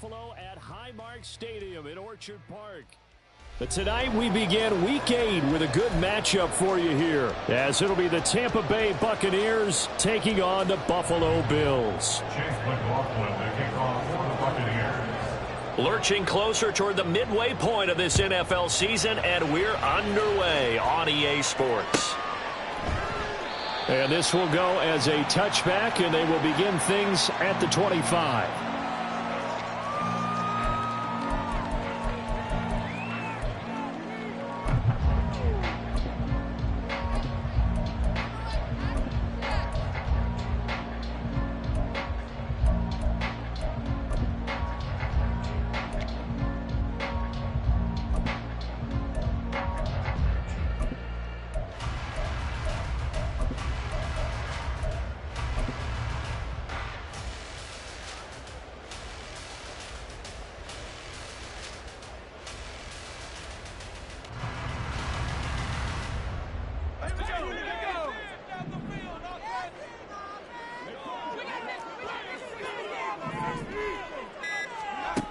Buffalo at Highmark Stadium in Orchard Park. But tonight we begin Week 8 with a good matchup for you here, as it'll be the Tampa Bay Buccaneers taking on the Buffalo Bills. Chase McLaughlin to kick off for the Buccaneers. Lurching closer toward the midway point of this NFL season, and we're underway on EA Sports. And this will go as a touchback, and they will begin things at the 25.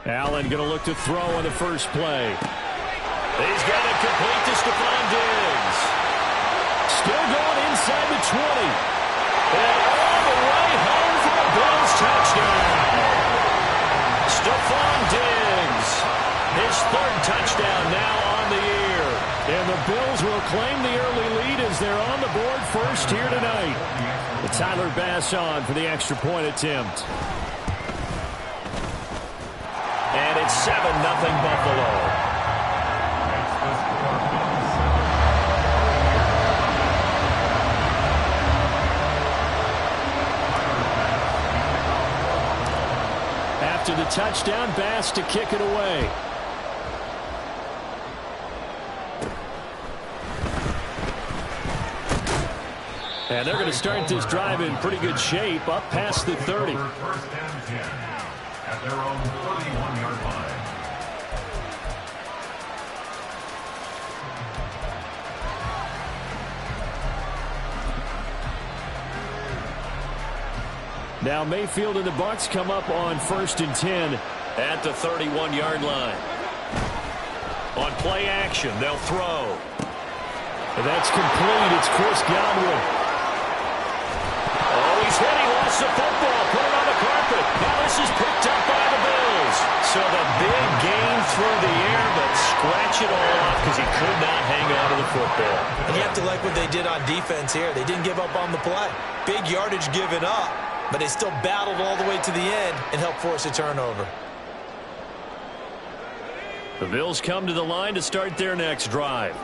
Allen going to look to throw on the first play. He's got it complete to Stephon Diggs. Still going inside the 20. And all the way home for the Bills touchdown. Stephon Diggs, his third touchdown now on the year. And the Bills will claim the early lead as they're on the board first here tonight. With Tyler Bass on for the extra point attempt. And it's 7-0 Buffalo. After the touchdown, Bass to kick it away. And they're going to start this drive in pretty good shape, up past the 30. First and 10 at their own 31-yard line. Now Mayfield and the Bucs come up on 1st and 10 at the 31-yard line. On play action, they'll throw. And that's complete. It's Chris Godwin. Oh, he's hit. He lost the football. Put it on the carpet. Now this is picked up by the Bills. So the big gain through the air, but scratch it all off because he could not hang on to the football. And you have to like what they did on defense here. They didn't give up on the play. Big yardage given up, but they still battled all the way to the end and helped force a turnover. The Bills come to the line to start their next drive.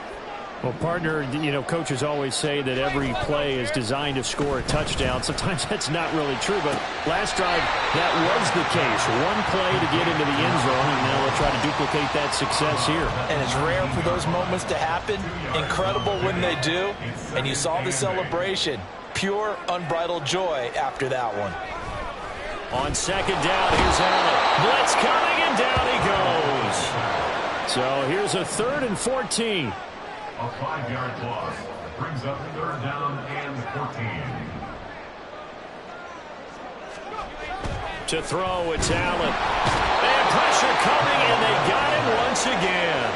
Well, partner, you know, coaches always say that every play is designed to score a touchdown. Sometimes that's not really true, but last drive, that was the case. One play to get into the end zone, and now they'll try to duplicate that success here. And it's rare for those moments to happen. Incredible when they do. And you saw the celebration. Pure, unbridled joy after that one. On second down, here's Allen. Blitz coming, and down he goes. So here's a 3rd and 14. A 5-yard loss brings up 3rd down and 14. To throw, it's Allen. And pressure coming, and they got him once again.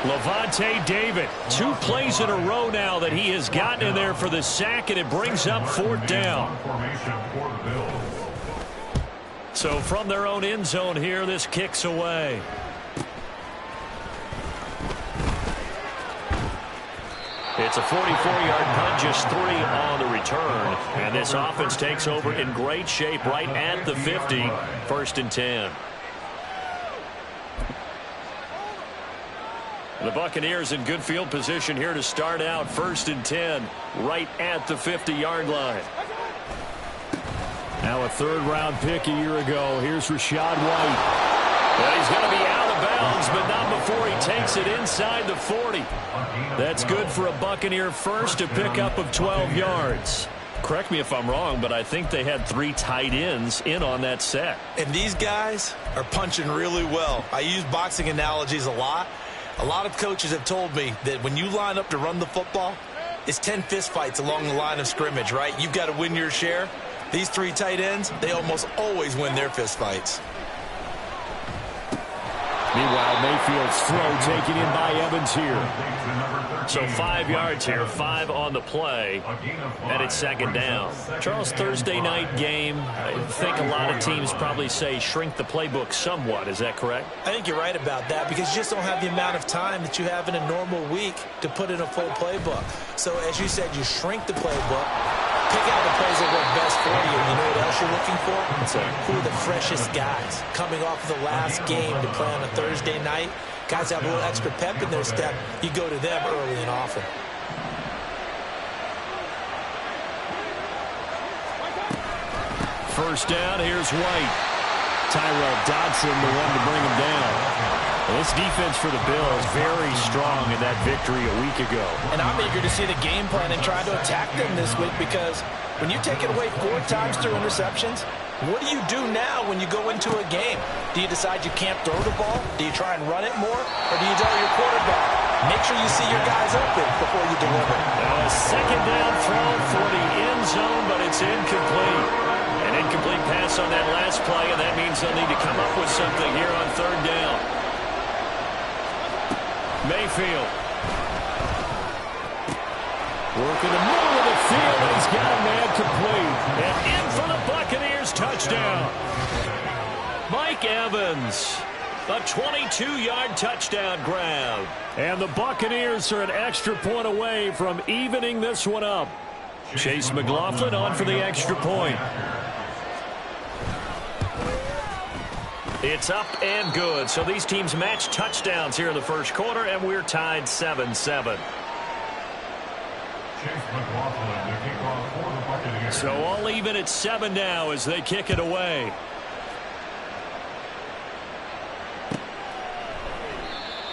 Lavonte David, 2 plays in a row now that he has gotten in there for the sack, and it brings up 4th down. So from their own end zone here, this kicks away. It's a 44-yard punt, just 3 on the return. And this offense takes over in great shape right at the 50, 1st and 10. The Buccaneers in good field position here to start out 1st and 10, right at the 50-yard line. Now a 3rd-round pick a year ago. Here's Rachaad White. Well, he's going to be out of bounds, but not before he takes it inside the 40. That's good for a Buccaneer first, a pickup of 12 yards. Correct me if I'm wrong, but I think they had 3 tight ends in on that set. And these guys are punching really well. I use boxing analogies a lot. A lot of coaches have told me that when you line up to run the football, it's 10 fistfights along the line of scrimmage, right? You've got to win your share. These 3 tight ends, they almost always win their fistfights. Meanwhile, Mayfield's throw taken in by Evans here. So 5 yards here, 5 on the play, and it's second down. Charles, Thursday night game, I think a lot of teams probably say shrink the playbook somewhat. Is that correct? I think you're right about that because you just don't have the amount of time that you have in a normal week to put in a full playbook. So as you said, you shrink the playbook, pick out the plays that work best for you. You know what else you're looking for? Who are the freshest guys coming off of the last game to play on a Thursday night? Guys have a little extra pep in their step. You go to them early and often. First down, here's White. Tyrell Dodson, the one to bring him down. Well, this defense for the Bills, very strong in that victory a week ago. And I'm eager to see the game plan and try to attack them this week because when you take it away 4 times through interceptions, what do you do now when you go into a game? Do you decide you can't throw the ball? Do you try and run it more? Or do you tell your quarterback, make sure you see your guys open before you deliver? Now a second down throw for the end zone, but it's incomplete. An incomplete pass on that last play, and that means they'll need to come up with something here on third down. Mayfield. Working the middle of the field, and he's got a man complete. And in for the Buccaneers touchdown. Mike Evans, a 22-yard touchdown grab. And the Buccaneers are an extra point away from evening this one up. Chase McLaughlin on for the extra point. It's up and good. So these teams match touchdowns here in the first quarter, and we're tied 7-7. So all even at 7 now as they kick it away.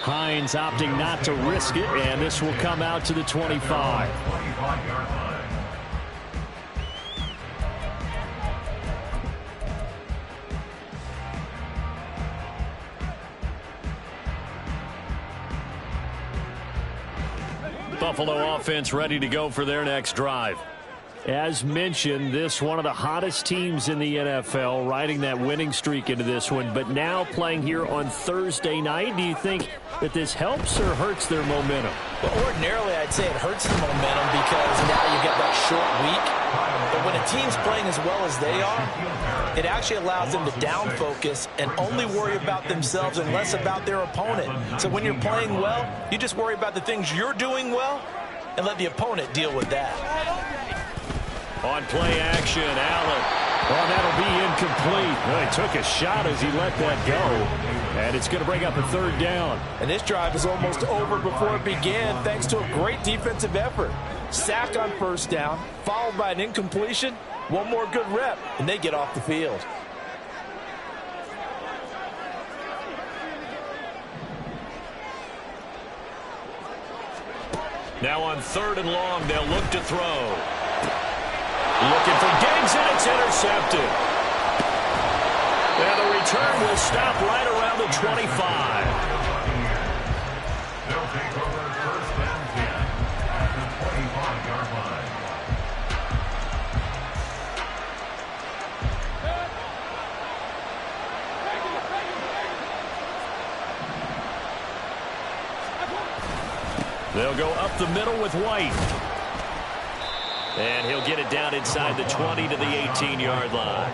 Hines opting not to risk it, and this will come out to the 25. Buffalo offense ready to go for their next drive. As mentioned, this one of the hottest teams in the NFL, riding that winning streak into this one, but now playing here on Thursday night. Do you think that this helps or hurts their momentum? Well, ordinarily, I'd say it hurts the momentum because now you get that short week. But when a team's playing as well as they are, it actually allows them to down focus and only worry about themselves and less about their opponent. So when you're playing well, you just worry about the things you're doing well and let the opponent deal with that. On play action, Allen. Oh, that'll be incomplete. Well, he took a shot as he let that go. And it's going to bring up a third down. And this drive is almost over before it began thanks to a great defensive effort. Sack on first down, followed by an incompletion. One more good rep, and they get off the field. Now on third and long, they'll look to throw. Looking for Diggs, and it's intercepted. And the return will stop right around the 25. They'll take over first and 10 at the 25-yard line. They'll go up the middle with White. And he'll get it down inside the 20 to the 18-yard line.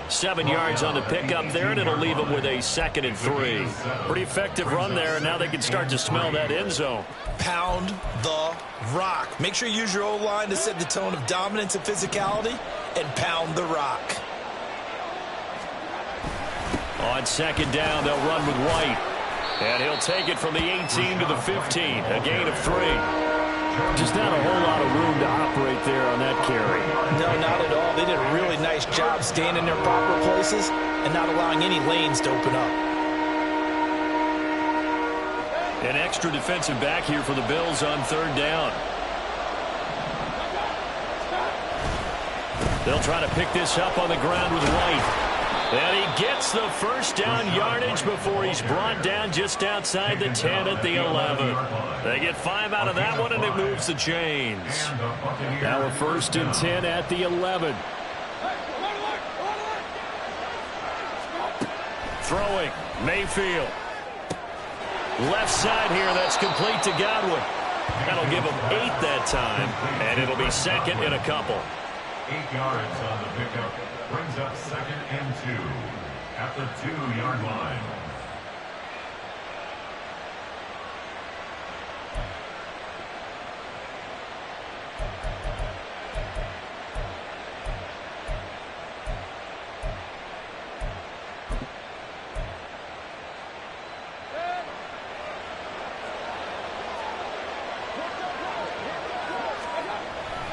7 yards on the pickup there, and it'll leave them with a 2nd and 3. Pretty effective run there, and now they can start to smell that end zone. Pound the rock. Make sure you use your O-line to set the tone of dominance and physicality, and pound the rock. On second down, they'll run with White. And he'll take it from the 18 to the 15, a gain of 3. Just not a whole lot of room to operate there on that carry. No, not at all. They did a really nice job staying in their proper places and not allowing any lanes to open up. An extra defensive back here for the Bills on third down. They'll try to pick this up on the ground with White. And he gets the first down yardage before he's brought down just outside the 10 at the 11. They get 5 out of that one, and it moves the chains. Now a 1st and 10 at the 11. Throwing, Mayfield. Left side here, that's complete to Godwin. That'll give him 8 that time, and it'll be second in a couple. 8 yards on the pickup. Brings up 2nd and 2 at the 2-yard line.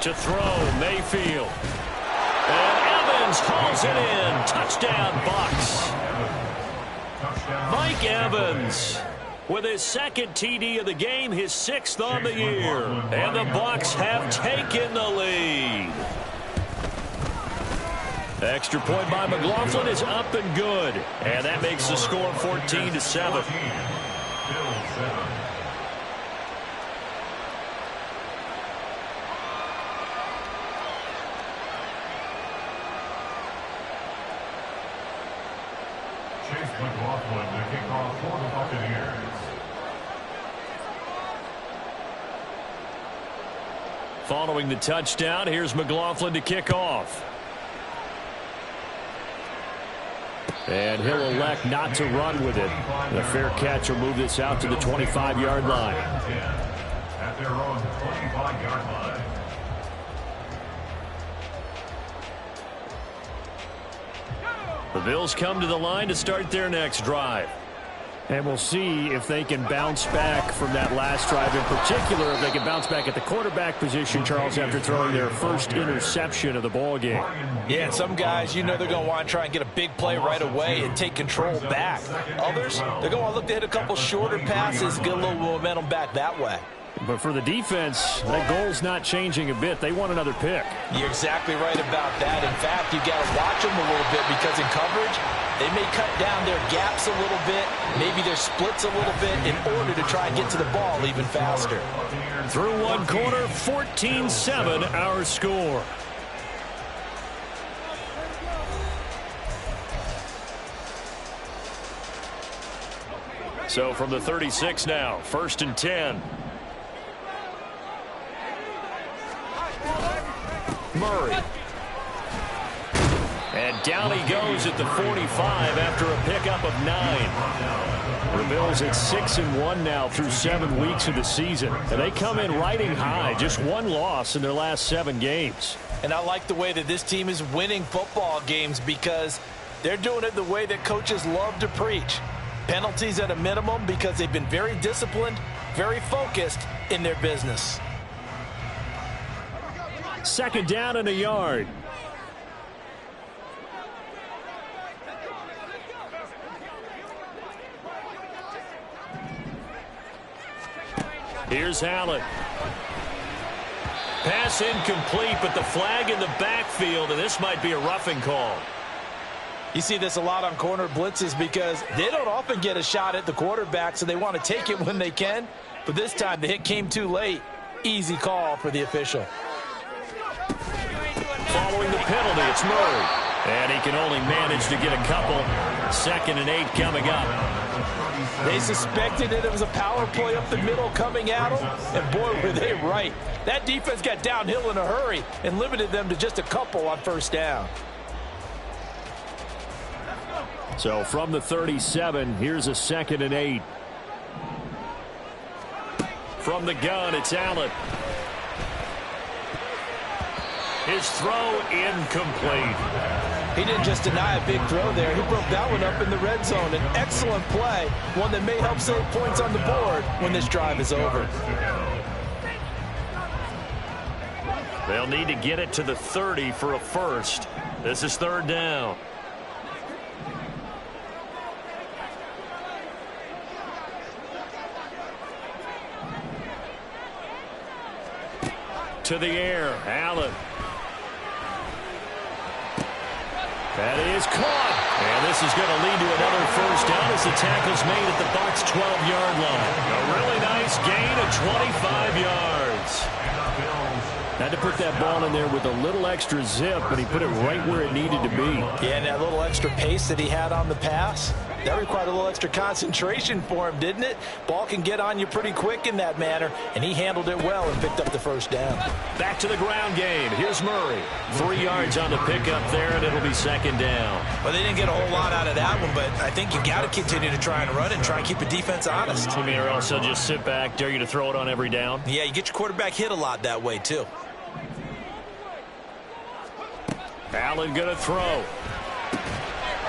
To throw, Mayfield. And Evans hauls it in. Touchdown, Bucs. Mike Evans with his 2nd TD of the game, his 6th on the year. And the Bucs have taken the lead. Extra point by McLaughlin is up and good. And that makes the score 14-7. McLaughlin to kick off for the Buccaneers. Following the touchdown, here's McLaughlin to kick off. And he'll elect not to run with it. The fair catch will move this out to the 25-yard line. At their own 25-yard line. The Bills come to the line to start their next drive. And we'll see if they can bounce back from that last drive, in particular if they can bounce back at the quarterback position, Charles, after throwing their first interception of the ball game. Yeah, and some guys, you know they're going to want to try and get a big play right away and take control back. Others, they're going to look to hit a couple shorter passes, get a little momentum back that way. But for the defense, that goal's not changing a bit. They want another pick. You're exactly right about that. In fact, you got to watch them a little bit because in coverage, they may cut down their gaps a little bit, maybe their splits a little bit in order to try and get to the ball even faster. Through one quarter, 14-7 our score. So from the 36 now, 1st and 10. Murray. And down he goes at the 45 after a pickup of 9. The Bills at 6-1 now through 7 weeks of the season. And they come in riding high, just 1 loss in their last 7 games. And I like the way that this team is winning football games because they're doing it the way that coaches love to preach. Penalties at a minimum because they've been very disciplined, very focused in their business. 2nd down and a yard. Here's Allen. Pass incomplete, but the flag in the backfield, and this might be a roughing call. You see this a lot on corner blitzes because they don't often get a shot at the quarterback, so they want to take it when they can. But this time the hit came too late. Easy call for the official. Following the penalty, it's Murray. And he can only manage to get a couple. 2nd and 8 coming up. They suspected that it was a power play up the middle coming at them, and boy, were they right. That defense got downhill in a hurry and limited them to just a couple on 1st down. So from the 37, here's a 2nd and 8. From the gun, it's Allen. His throw incomplete. He didn't just deny a big throw there. He broke that one up in the red zone. An excellent play, one that may help save points on the board when this drive is over. They'll need to get it to the 30 for a first. This is 3rd down. To the air, Allen. That is caught. And this is going to lead to another 1st down as the tackle's made at the Bucs 12-yard line. A really nice gain of 25 yards. Had to put that ball in there with a little extra zip, but he put it right where it needed to be. Yeah, and that little extra pace that he had on the pass, That required a little extra concentration for him, didn't it? Ball can get on you pretty quick in that manner, and he handled it well and picked up the first down. Back to the ground game. Here's Murray. 3 yards on the pickup there, and it'll be second down. Well, they didn't get a whole lot out of that one, but I think you got to continue to try and run and try and keep the defense honest. You mean, or else they'll just sit back, dare you to throw it on every down? Yeah, you get your quarterback hit a lot that way, too. Allen going to throw.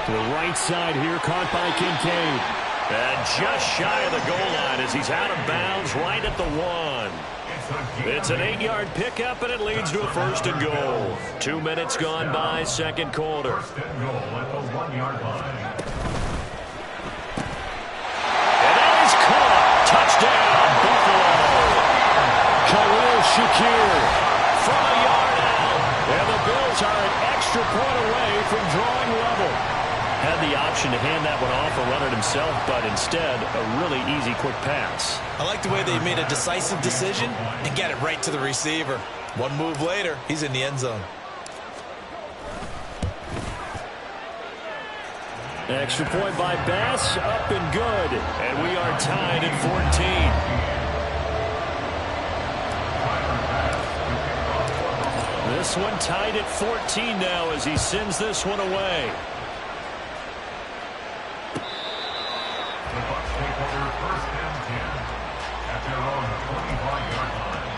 To the right side here, caught by Kincaid. And just shy of the goal line as he's out of bounds right at the 1. It's an 8-yard pickup, and it leads to a first and goal. 2 minutes gone by, second quarter. First and goal at the 1-yard line. And that is caught. Touchdown, Buffalo. Khalil Shakir from a yard out. And the Bills are an extra point away from drawing level. Had the option to hand that one off or run it himself, but instead, a really easy, quick pass. I like the way they made a decisive decision and get it right to the receiver. One move later, he's in the end zone. Extra point by Bass, up and good. And we are tied at 14. This one tied at 14 now as he sends this one away. The Bucs take over first and 10 at their own 25-yard line.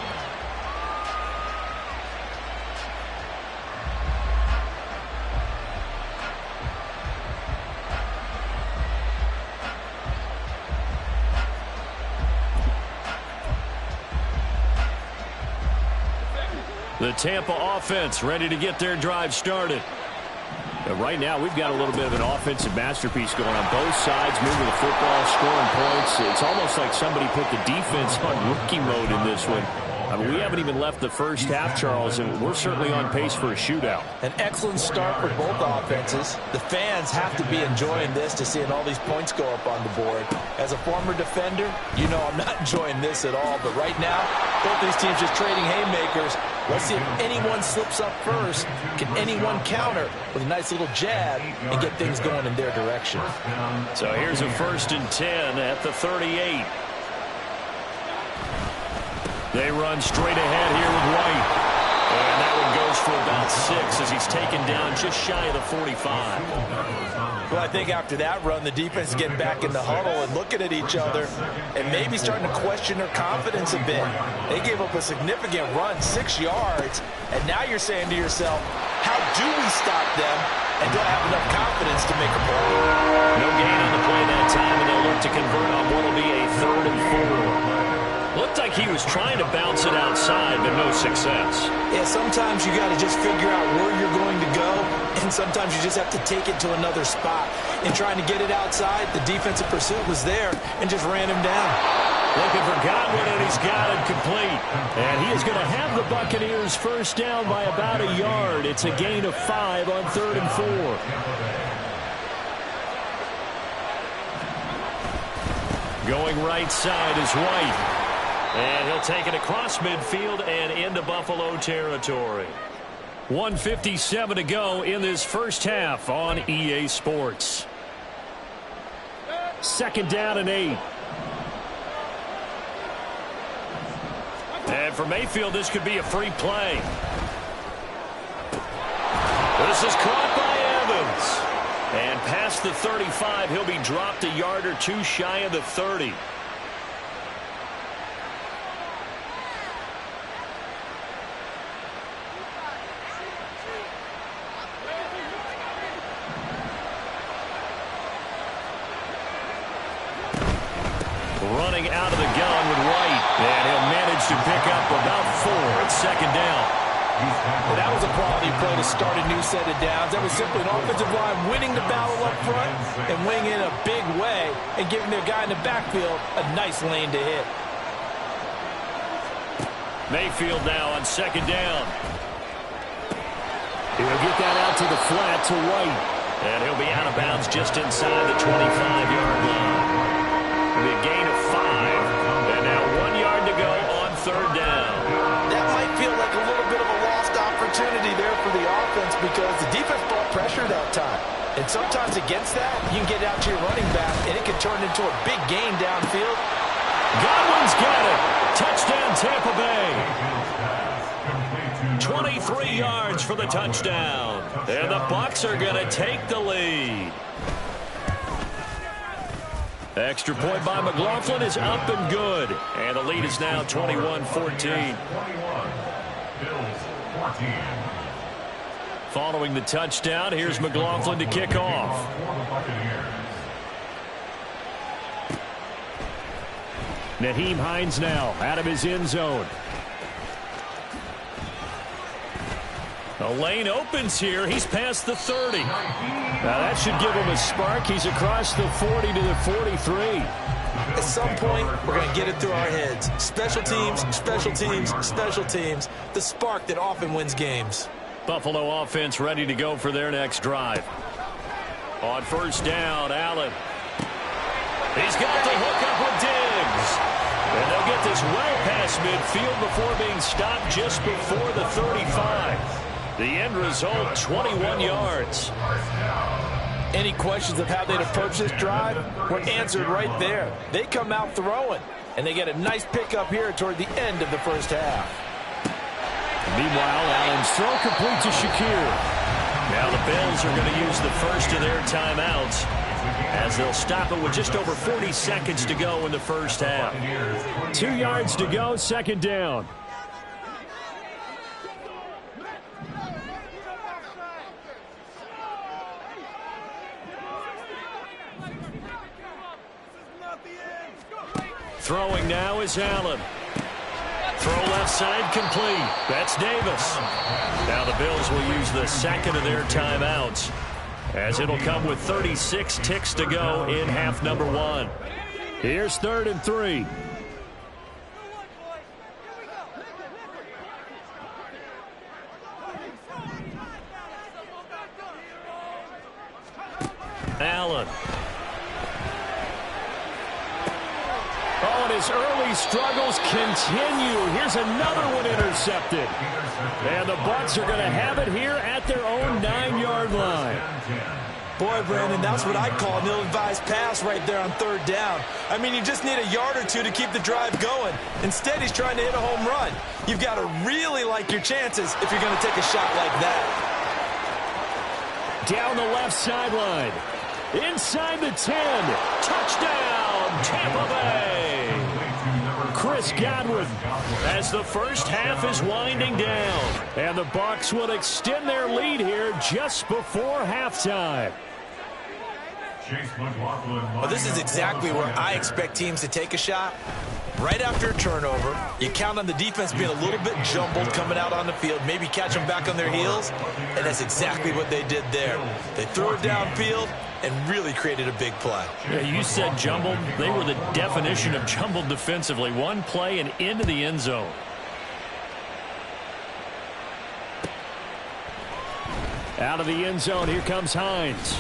The Tampa offense ready to get their drive started. Right now, we've got a little bit of an offensive masterpiece going on both sides, moving the football, scoring points. It's almost like somebody put the defense on rookie mode in this one. I mean, we haven't even left the first half, Charles, and we're certainly on pace for a shootout. An excellent start for both offenses. The fans have to be enjoying this to seeing all these points go up on the board. As a former defender, you know I'm not enjoying this at all. But right now, both these teams just trading haymakers. Let's see if anyone slips up first. Can anyone counter with a nice little jab and get things going in their direction? So here's a 1st and 10 at the 38. They run straight ahead here with White. And that one goes for about 6 as he's taken down just shy of the 45. Well, I think after that run, the defense is getting back in the huddle and looking at each other and maybe starting to question their confidence a bit. They gave up a significant run, 6 yards, and now you're saying to yourself, how do we stop them? And do I have enough confidence to make a play? No gain on the play that time, and they'll look to convert on what will be a 3rd and 4. Looked like he was trying to bounce it outside, but no success. Yeah, sometimes you got to just figure out where you're going to go, and sometimes you just have to take it to another spot. In trying to get it outside, the defensive pursuit was there and just ran him down. Looking for Godwin, and he's got it complete. And he is going to have the Buccaneers first down by about a yard. It's a gain of 5 on 3rd and 4. Going right side is White. And he'll take it across midfield and into Buffalo territory. 1:57 to go in this first half on EA Sports. 2nd down and 8. And for Mayfield, this could be a free play. This is caught by Evans. And past the 35, he'll be dropped a yard or 2 shy of the 30. Running out of the gun with White. And he'll manage to pick up about 4 at 2nd down. Well, that was a quality play to start a new set of downs. That was simply an offensive line winning the battle up front and winning in a big way and giving their guy in the backfield a nice lane to hit. Mayfield now on 2nd down. He'll get that out to the flat to White. And he'll be out of bounds just inside the 25-yard line. It'll be a gain of 5. And now 1 yard to go on 3rd down. That might feel like a little bit of a lost opportunity there for the offense because the defense brought pressure that time. And sometimes against that, you can get out to your running back, and it can turn into a big gain downfield. Godwin's got it. Touchdown, Tampa Bay. 23 yards for the touchdown. And the Bucs are going to take the lead. Extra point by McLaughlin is up and good. And the lead is now 21-14. Following the touchdown, here's McLaughlin to kick off. Nyheim Hines now out of his end zone. The lane opens here. He's past the 30. Now that should give him a spark. He's across the 40 to the 43. At some point, we're going to get it through our heads. Special teams, special teams, special teams. The spark that often wins games. Buffalo offense ready to go for their next drive. On first down, Allen. He's got the hook up with Diggs. And they'll get this well past midfield before being stopped just before the 35. The end result, 21 yards. Any questions of how they'd approach this drive were answered right there. They come out throwing, and they get a nice pickup here toward the end of the first half. Meanwhile, Allen's throw complete to Shakir. Now the Bills are going to use the first of their timeouts as they'll stop it with just over 40 seconds to go in the first half. 2 yards to go, second down. Throwing now is Allen. Throw left side complete. That's Davis. Now the Bills will use the second of their timeouts as it'll come with 36 ticks to go in half number one. Here's 3rd and 3. Allen. Oh, and his early struggles continue. Here's another one intercepted. And the Bucs are going to have it here at their own 9-yard line. Boy, Brandon, that's what I'd call an ill-advised pass right there on 3rd down. I mean, you just need a yard or two to keep the drive going. Instead, he's trying to hit a home run. You've got to really like your chances if you're going to take a shot like that. Down the left sideline. Inside the 10. Touchdown, Tampa Bay. Chris Godwin. As the first half is winding down. And the Bucs will extend their lead here just before halftime. Well, this is exactly where I expect teams to take a shot. Right after a turnover, you count on the defense being a little bit jumbled coming out on the field, maybe catch them back on their heels, and that's exactly what they did there. They threw it downfield and really created a big play. Yeah, you said jumbled. They were the definition of jumbled defensively. One play and into the end zone. Out of the end zone, here comes Hines.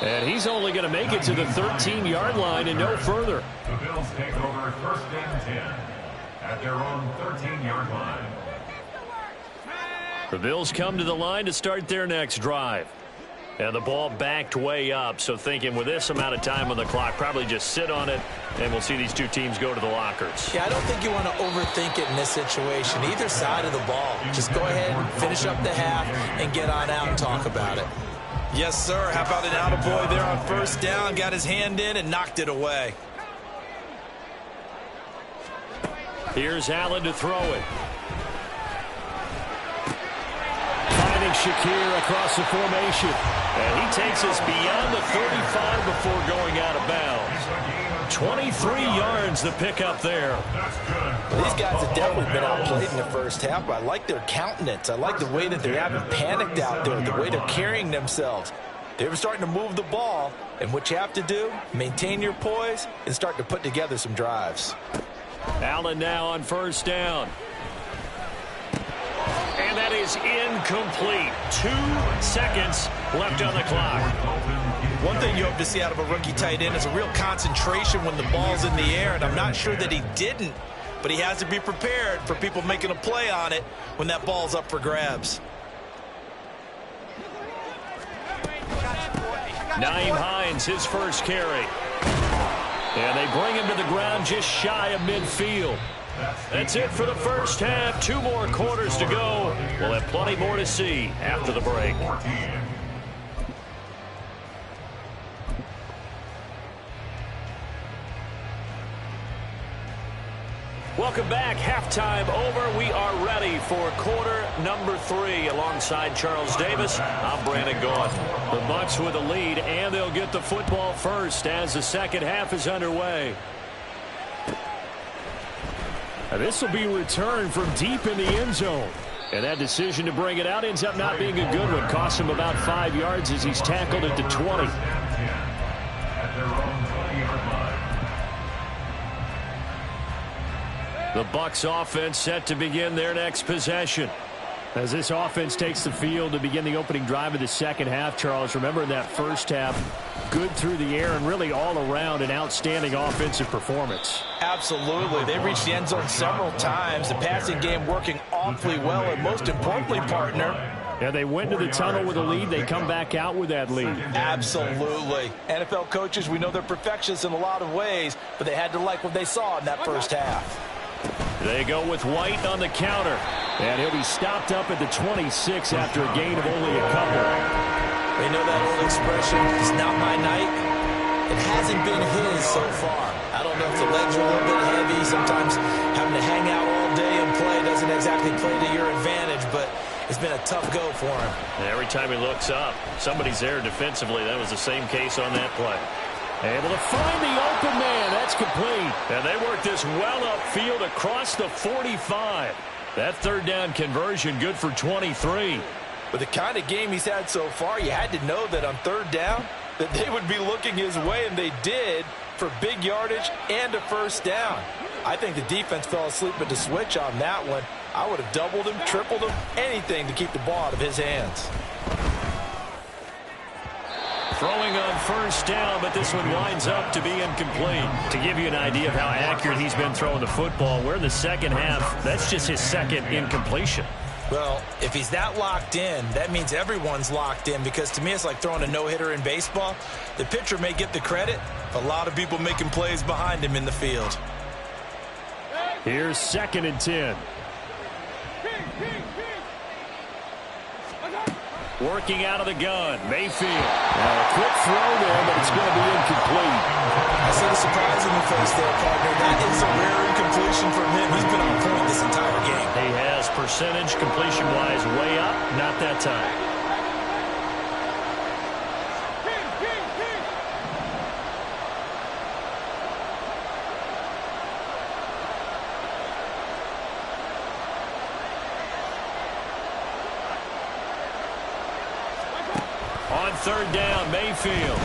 And he's only going to make it to the 13-yard line and no further. The Bills take over 1st and 10 at their own 13-yard line. The Bills come to the line to start their next drive. And the ball backed way up, so thinking with this amount of time on the clock, probably just sit on it, and we'll see these two teams go to the lockers. Yeah, I don't think you want to overthink it in this situation. Either side of the ball. Just go ahead, finish up the half, and get on out and talk about it. Yes, sir. How about an attaboy there on 1st down? Got his hand in and knocked it away. Here's Allen to throw it. Finding Shakir across the formation. And he takes us beyond the 35 before going out of bounds. 23 yards the pickup there. Well, these guys have definitely been outplayed in the first half, but I like their countenance. I like the way that they haven't panicked out there, the way they're carrying themselves. They're starting to move the ball, and what you have to do, maintain your poise and start to put together some drives. Allen now on 1st down. And that is incomplete. 2 seconds left on the clock. One thing you hope to see out of a rookie tight end is a real concentration when the ball's in the air, and I'm not sure that he didn't, but he has to be prepared for people making a play on it when that ball's up for grabs. Nyheim Hines, his first carry. And they bring him to the ground just shy of midfield. That's it for the first half. 2 more quarters to go. We'll have plenty more to see after the break. Welcome back. Halftime over. We are ready for quarter number 3. Alongside Charles Davis, I'm Brandon Gaudin. The Bucs with a lead, and they'll get the football first as the second half is underway. Now, this will be returned from deep in the end zone. And that decision to bring it out ends up not being a good one. Costs him about 5 yards as he's tackled at the 20. The Bucs offense set to begin their next possession. As this offense takes the field to begin the opening drive of the second half, Charles, remember in that first half, good through the air and really all around an outstanding offensive performance. Absolutely. They reached the end zone several times. The passing game working awfully well, and most importantly, partner, yeah, they went to the tunnel with a lead. They come back out with that lead. Absolutely. NFL coaches, we know they're perfectionists in a lot of ways, but they had to like what they saw in that first half. They go with White on the counter. And he'll be stopped up at the 26 after a gain of only a couple. They know that old expression, it's not my night. It hasn't been his so far. I don't know if the legs are a little bit heavy. Sometimes having to hang out all day and play doesn't exactly play to your advantage, but it's been a tough go for him. Every time he looks up, somebody's there defensively. That was the same case on that play. Able to find the open man. That's complete. And they work this well upfield across the 45. That third down conversion good for 23. With the kind of game he's had so far, you had to know that on third down that they would be looking his way, and they did, for big yardage and a first down. I think the defense fell asleep at the switch on that one. I would have doubled him, tripled him, anything to keep the ball out of his hands. Throwing on first down, but this one winds up to be incomplete. To give you an idea of how accurate he's been throwing the football, we're in the second half. That's just his second incompletion. Well, if he's that locked in, that means everyone's locked in, because to me it's like throwing a no-hitter in baseball. The pitcher may get the credit, a lot of people making plays behind him in the field. Here's 2nd and 10. Working out of the gun, Mayfield. Now a quick throw there, but it's going to be incomplete. I see the surprise in the face there, partner. That is a rare incompletion from him. He's been on point this entire game. He has percentage completion-wise way up, not that time. On third down, Mayfield.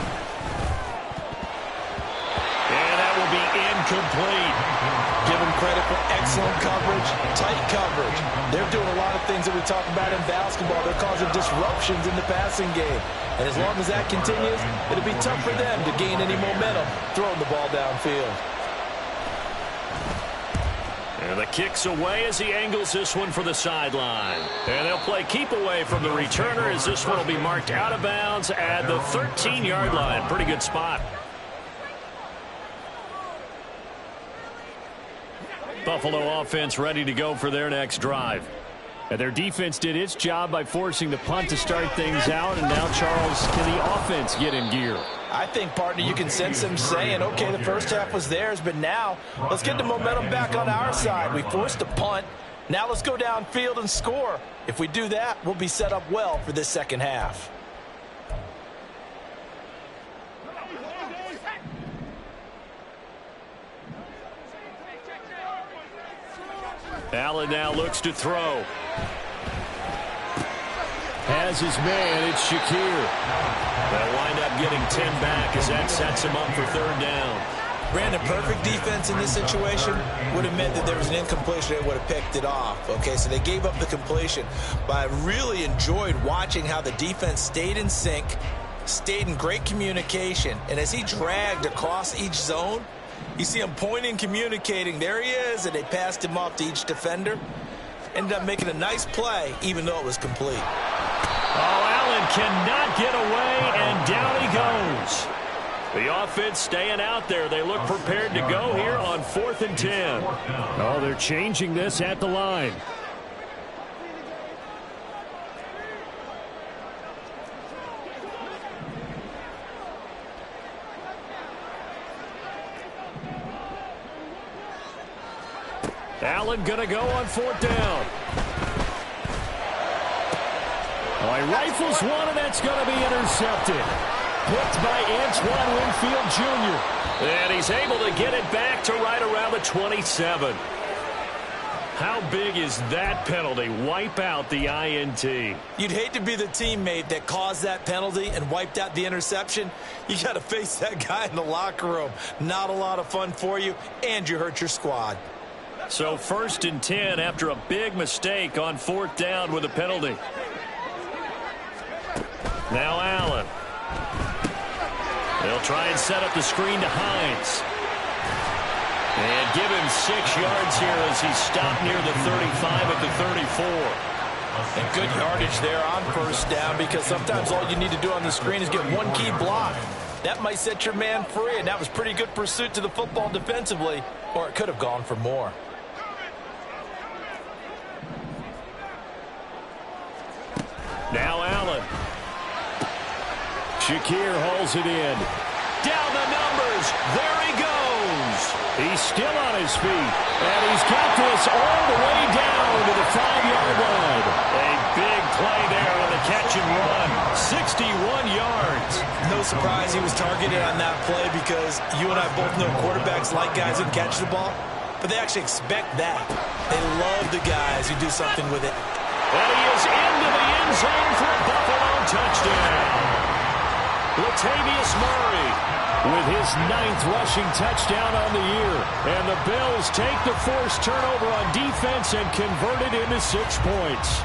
And that will be incomplete. Give them credit for excellent coverage, tight coverage. They're doing a lot of things that we talk about in basketball. They're causing disruptions in the passing game. And as long as that continues, it'll be tough for them to gain any momentum throwing the ball downfield. And the kick's away as he angles this one for the sideline. And they'll play keep away from the returner as this one will be marked out of bounds at the 13-yard line. Pretty good spot. Buffalo offense ready to go for their next drive. And their defense did its job by forcing the punt to start things out. And now, Charles, can the offense get in gear? I think, partner, you can sense them saying, okay, the first half was theirs, but now let's get the momentum back on our side. We forced a punt. Now let's go downfield and score. If we do that, we'll be set up well for this second half. Allen now looks to throw. Has his man, it's Shakir. They'll wind up getting 10 back as that sets him up for third down. Brandon, perfect defense in this situation would have meant that there was an incompletion. They would have picked it off. Okay, so they gave up the completion. But I really enjoyed watching how the defense stayed in sync, stayed in great communication. And as he dragged across each zone, you see him pointing, communicating. There he is, and they passed him off to each defender. Ended up making a nice play, even though it was complete. Allen cannot get away, and down he goes. The offense staying out there. They look prepared to go here on 4th and 10. Oh, they're changing this at the line. Allen going to go on 4th down. Oh, he rifles one, and that's going to be intercepted. Picked by Antoine Winfield Jr. And he's able to get it back to right around the 27. How big is that penalty? Wipe out the INT. You'd hate to be the teammate that caused that penalty and wiped out the interception. You got to face that guy in the locker room. Not a lot of fun for you, and you hurt your squad. So 1st and 10 after a big mistake on 4th down with a penalty. Now Allen. They'll try and set up the screen to Hines. And give him 6 yards here as he's stopped near the 35 at the 34. And good yardage there on 1st down, because sometimes all you need to do on the screen is get one key block. That might set your man free, and that was pretty good pursuit to the football defensively, or it could have gone for more. Now Allen. Shakir hauls it in. Down the numbers. There he goes. He's still on his feet. And he's got this all the way down to the 5-yard line. A big play there on the catch and run. 61 yards. No surprise he was targeted on that play, because you and I both know quarterbacks like guys who can catch the ball, but they actually expect that. They love the guys who do something with it. And he is into the end zone for a Buffalo touchdown. Latavius Murray with his 9th rushing touchdown on the year. And the Bills take the forced turnover on defense and convert it into 6 points.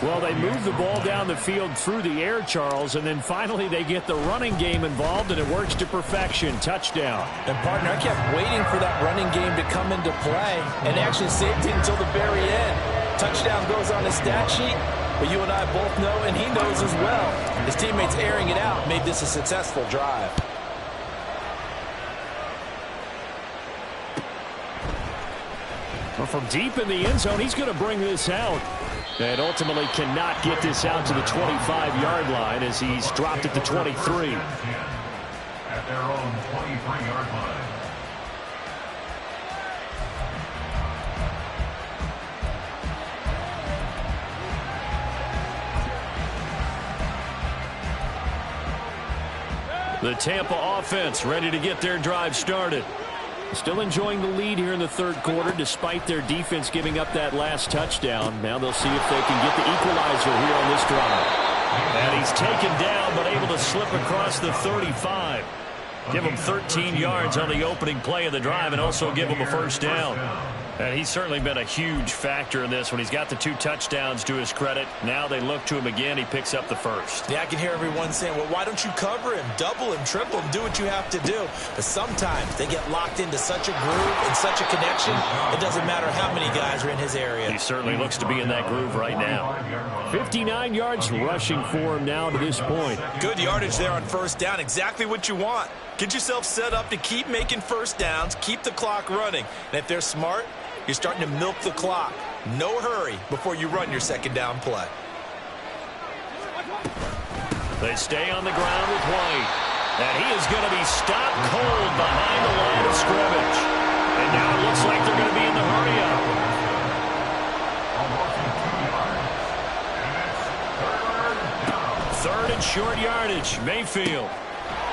Well, they move the ball down the field through the air, Charles, and then finally they get the running game involved, and it works to perfection. Touchdown. And, partner, I kept waiting for that running game to come into play, and actually saved it until the very end. Touchdown goes on his stat sheet, but you and I both know, and he knows as well, his teammates airing it out made this a successful drive. Well, from deep in the end zone, he's going to bring this out. And ultimately cannot get this out to the 25-yard line as he's dropped at the 23. At their own 23-yard line. The Tampa offense ready to get their drive started. Still enjoying the lead here in the 3rd quarter despite their defense giving up that last touchdown. Now they'll see if they can get the equalizer here on this drive. And he's taken down but able to slip across the 35. Give him 13 yards on the opening play of the drive and also give him a 1st down. And he's certainly been a huge factor in this when he's got the 2 touchdowns to his credit. Now they look to him again. He picks up the 1st. Yeah, I can hear everyone saying, well, why don't you cover him, double him, triple him, do what you have to do. But sometimes they get locked into such a groove and such a connection, it doesn't matter how many guys are in his area. He certainly looks to be in that groove right now. 59 yards rushing for him now to this point. Good yardage there on 1st down. Exactly what you want. Get yourself set up to keep making 1st downs, keep the clock running. And if they're smart, you're starting to milk the clock. No hurry before you run your 2nd down play. They stay on the ground with White. And he is going to be stopped cold behind the line of scrimmage. And now it looks like they're going to be in the hurry-up. Third and short yardage. Mayfield.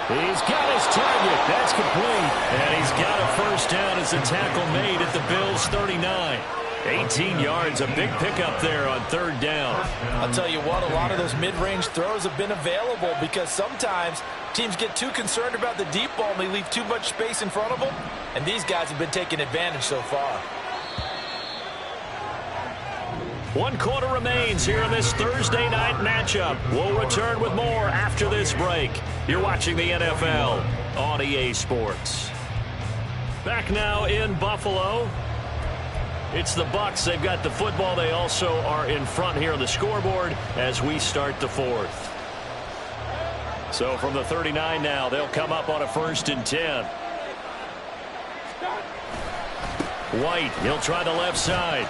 He's got his target. That's complete. And he's got a 1st down as a tackle made at the Bills' 39. 18 yards, a big pickup there on 3rd down. I'll tell you what, a lot of those mid-range throws have been available because sometimes teams get too concerned about the deep ball and they leave too much space in front of them. And these guys have been taking advantage so far. 1 quarter remains here in this Thursday night matchup. We'll return with more after this break. You're watching the NFL on EA Sports. Back now in Buffalo. It's the Bucs. They've got the football. They also are in front here on the scoreboard as we start the fourth. So from the 39 now, they'll come up on a 1st and 10. White, he'll try the left side.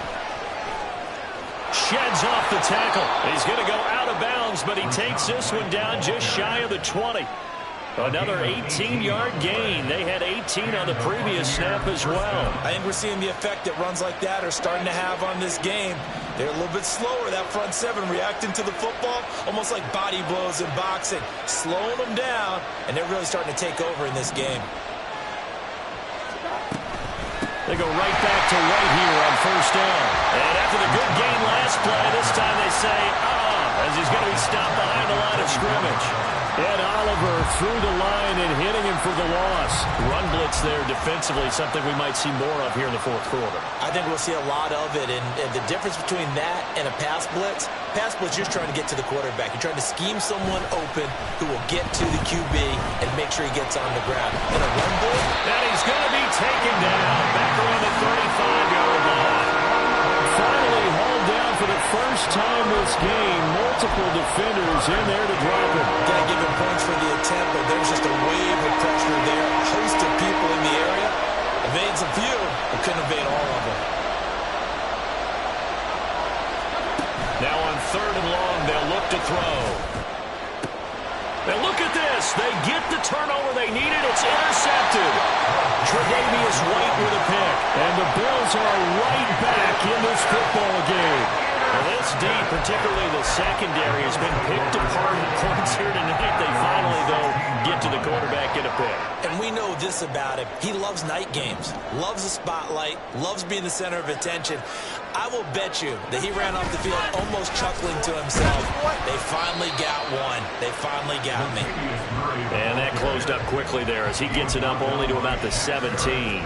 Sheds off the tackle. He's going to go out of bounds, but he takes this one down just shy of the 20. Another 18-yard gain. They had 18 on the previous snap as well. I think we're seeing the effect that runs like that are starting to have on this game. They're a little bit slower, that front seven, reacting to the football, almost like body blows in boxing, slowing them down, and they're really starting to take over in this game. They go right back to White here on 1st down. And after the good gain last play, this time they say, as he's going to be stopped behind the line of scrimmage. Ed Oliver through the line and hitting him for the loss. Run blitz there defensively, something we might see more of here in the 4th quarter. I think we'll see a lot of it, and the difference between that and a pass blitz, you're trying to get to the quarterback. You're trying to scheme someone open who will get to the QB and make sure he gets on the ground. In a run blitz, and he's going to be taken down back around the 35-yard line. Finally hauled down for the first time this game. Multiple defenders in there to drop him. Got to give him points for the attempt, but there's just a wave of pressure there. A host of people in the area. Evades a few, but couldn't evade all of them. Now on 3rd and long, they'll look to throw. And look at this. They get the turnover they needed. It's intercepted. Tre'Davious White with a pick. And the Bills are right back in this football game. Well, this D, particularly the secondary, has been picked apart at points here tonight. They finally, though, get to the quarterback in a pick. And we know this about him. He loves night games, loves the spotlight, loves being the center of attention. I will bet you that he ran off the field almost chuckling to himself. They finally got one. They finally got me. And that closed up quickly there as he gets it up only to about the 17.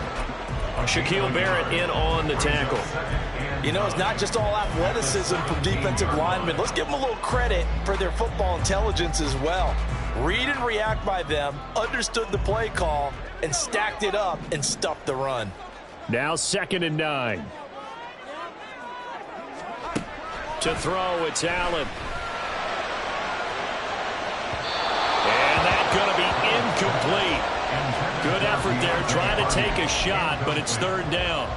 Shaquille Barrett in on the tackle. You know, it's not just all athleticism from defensive linemen. Let's give them a little credit for their football intelligence as well. Read and react by them, understood the play call, and stacked it up and stuffed the run. Now 2nd and 9. To throw, it's Allen. And that's going to be incomplete. Good effort there, trying to take a shot, but it's 3rd down.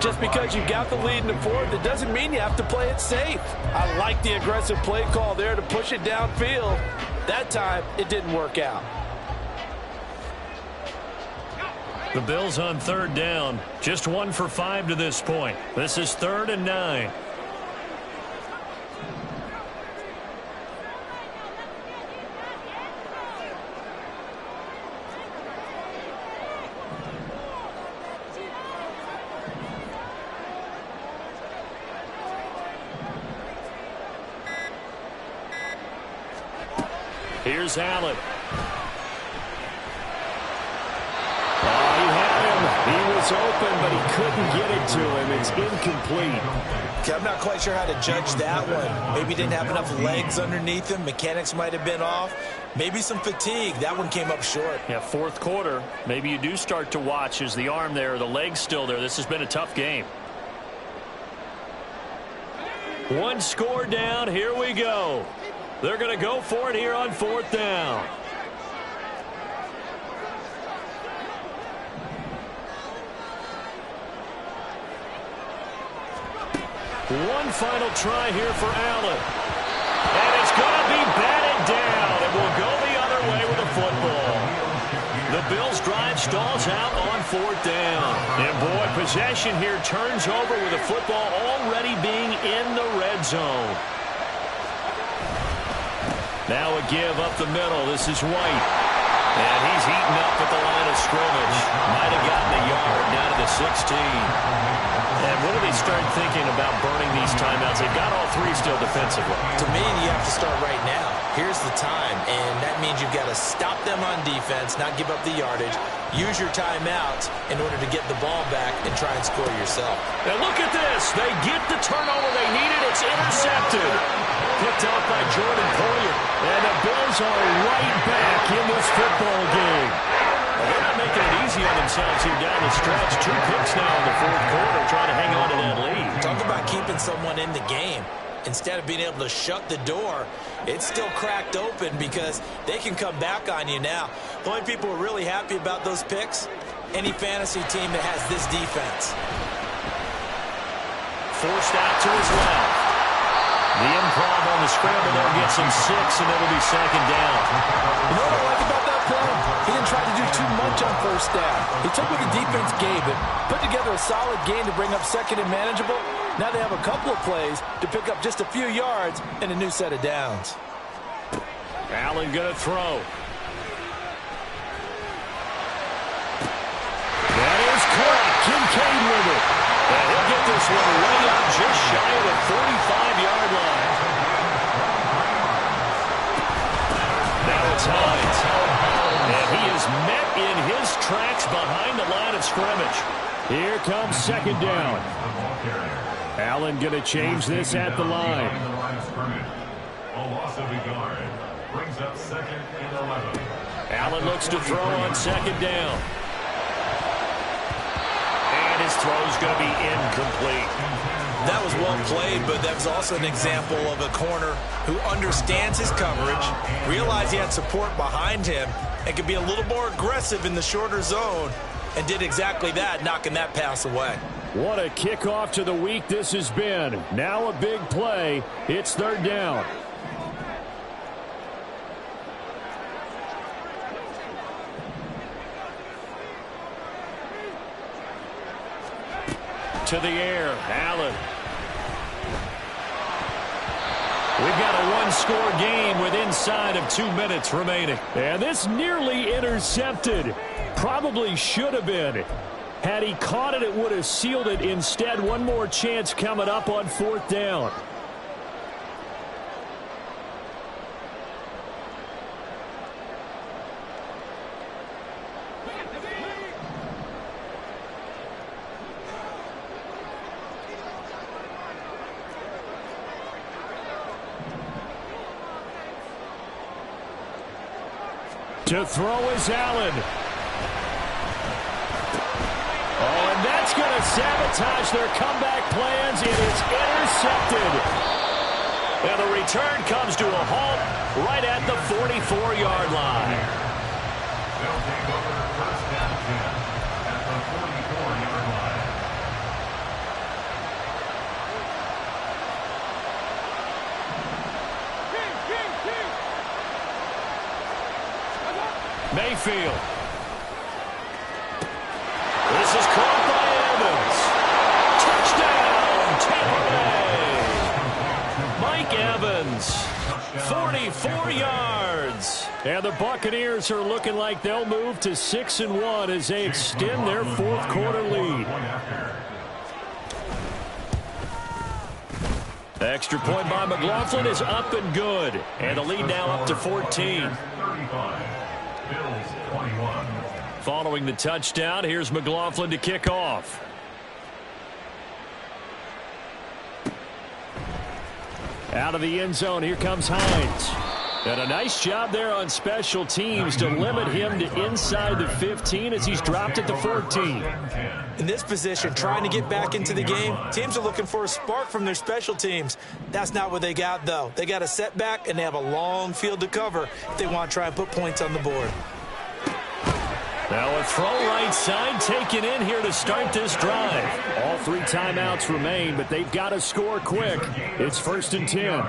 Just because you got the lead in the 4th, it doesn't mean you have to play it safe. I like the aggressive play call there to push it downfield. That time, it didn't work out. The Bills on 3rd down, just 1 for 5 to this point. This is 3rd and 9. Here's Allen. Oh, he had him. He was open, but he couldn't get it to him. It's incomplete. Okay, I'm not quite sure how to judge that one. Maybe he didn't have enough legs underneath him. Mechanics might have been off. Maybe some fatigue. That one came up short. Yeah, 4th quarter. Maybe you do start to watch. Is the arm there, the leg's still there? This has been a tough game. 1 score down. Here we go. They're going to go for it here on 4th down. One final try here for Allen. And it's going to be batted down. And we'll go the other way with the football. The Bills drive stalls out on 4th down. And boy, possession here turns over with the football already being in the red zone. Now a give up the middle. This is White. And he's heating up at the line of scrimmage. Might have gotten a yard down to the 16. And what do they start thinking about burning these timeouts? They've got all 3 still defensively. To me, you have to start right now. Here's the time, and that means you've got to stop them on defense, not give up the yardage, use your timeouts in order to get the ball back and try and score yourself. And look at this. They get the turnover they needed. It's intercepted. Picked off by Jordan Poyer. And the Bills are right back in this football game. Well, they're not making it easy easy on themselves here down the stretch. 2 picks now in the fourth quarter, trying to hang on to that lead. Talk about keeping someone in the game. Instead of being able to shut the door, it's still cracked open because they can come back on you now. The only people who are really happy about those picks, any fantasy team that has this defense. Forced out to his left. The improv on the scramble there gets him 6, and it'll be second down. You know what I like about that play? He didn't try to do too much on first down. He took what the defense gave him, put together a solid game to bring up second and manageable. Now they have a couple of plays to pick up just a few yards and a new set of downs. Allen going to throw. That is caught. Kincaid with it. And he'll get this one way up just shy of the 45-yard line. Now it's Hines. And he is met in his tracks behind the line of scrimmage. Here comes second down. Allen going to change this at the line. A loss of a yard brings up 2nd and 11. Allen looks to throw on second down. And his throw's going to be incomplete. That was well played, but that was also an example of a corner who understands his coverage, realized he had support behind him, and could be a little more aggressive in the shorter zone, and did exactly that, knocking that pass away. What a kickoff to the week this has been. Now a big play. It's third down. To the air, Allen. We've got a one-score game with inside of 2 minutes remaining. And this nearly intercepted. Probably should have been. Had he caught it, it would have sealed it. Instead, one more chance coming up on fourth down. To throw is Allen. Oh, and that's going to sabotage their comeback plans. It is intercepted. And the return comes to a halt right at the 44-yard line. They'll take over first down 10 at the 44-yard line. Mayfield. This is caught by Evans. Touchdown, Mike Evans. 44 yards. And the Buccaneers are looking like they'll move to 6-1 as they extend their fourth quarter lead. Extra point by McLaughlin is up and good. And the lead now up to 14. Bills 21. Following the touchdown, here's McLaughlin to kick off. Out of the end zone, here comes Hines. And a nice job there on special teams to limit him to inside the 15 as he's dropped at the 14. In this position, trying to get back into the game, teams are looking for a spark from their special teams. That's not what they got, though. They got a setback, and they have a long field to cover if they want to try and put points on the board. Now a throw right side taken in here to start this drive. All 3 timeouts remain, but they've got to score quick. It's 1st and 10.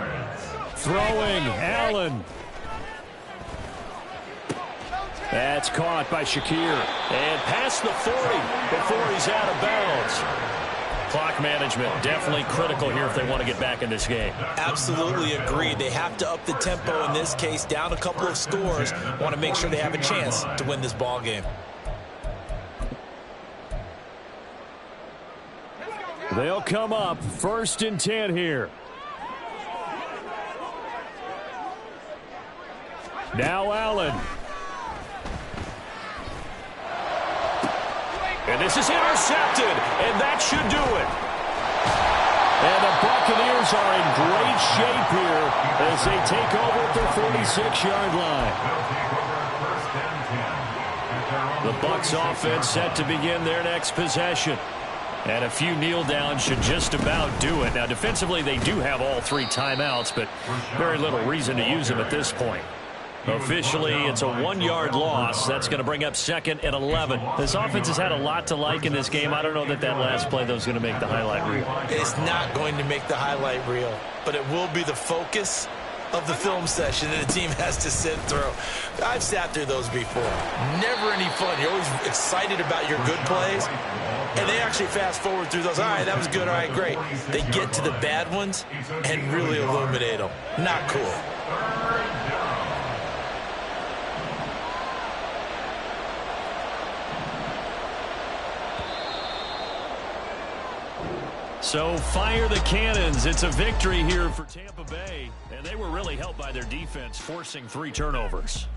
Throwing, Allen. That's caught by Shakir. And past the 40 before he's out of bounds. Clock management definitely critical here if they want to get back in this game. Absolutely agreed. They have to up the tempo in this case, down a couple of scores. Want to make sure they have a chance to win this ball game. They'll come up 1st and 10 here. Now Allen. And this is intercepted, and that should do it. And the Buccaneers are in great shape here as they take over at their 46-yard line. The Bucs offense set to begin their next possession. And a few kneel downs should just about do it. Now, defensively, they do have all 3 timeouts, but very little reason to use them at this point. Officially, it's a 1-yard loss. That's going to bring up 2nd and 11. This offense has had a lot to like in this game. I don't know that last play, though, is going to make the highlight reel. It's not going to make the highlight reel, but it will be the focus of the film session that the team has to sit through. I've sat through those before. Never any fun. You're always excited about your good plays, and they actually fast forward through those. All right, that was good. All right, great. They get to the bad ones and really illuminate them. Not cool. So fire the cannons. It's a victory here for Tampa Bay. And they were really helped by their defense forcing 3 turnovers.